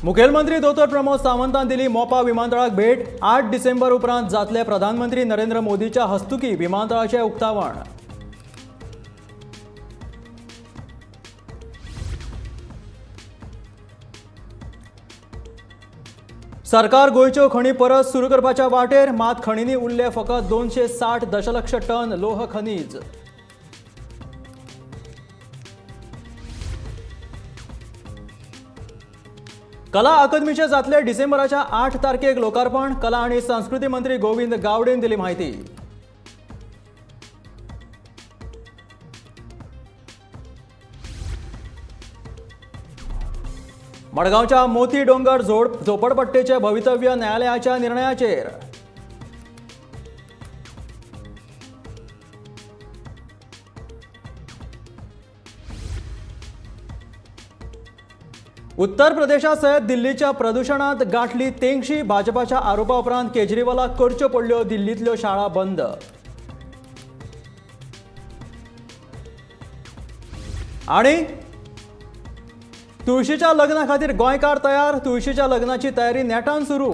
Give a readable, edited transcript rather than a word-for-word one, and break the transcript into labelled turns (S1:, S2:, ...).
S1: मुखेलमंत्री दोतोर प्रमोद सावंतान दिली मोपा विमानतळाक भेट। 8 डिसेंबर उपरांत जातले प्रधानमंत्री नरेंद्र मोदीच्या हस्तुकी विमानतळाचे उक्तावण। सरकार गोयच्यो खणी परत सुरू करपाच्या वाटेर, मात खणींनी उरले फकत 260 दशलक्ष टन लोह खनिज। कला अकादमीचे जातले डिसेंबराच्या 8 तारखेक लोकार्पण। कला आणि संस्कृती मंत्री गोविंद गावडेन दिली माहिती। मडगावच्या मोती डोंगर झोपडपट्टेचे भवितव्य न्यायालयाच्या निर्णयाचेर। उत्तर प्रदेशासयत दिल्लीच्या प्रदूषणात गाठली तेंगशी। भाजपाच्या आरोपा उपरांत केजरीवालाक करच्यो पडल्यो दिल्लीतल्यो शाळा बंद। आणि तुळशीच्या लग्ना खातीर गोंयकार तयार। तुळशीच्या लग्नाची तयारी नेटान सुरू।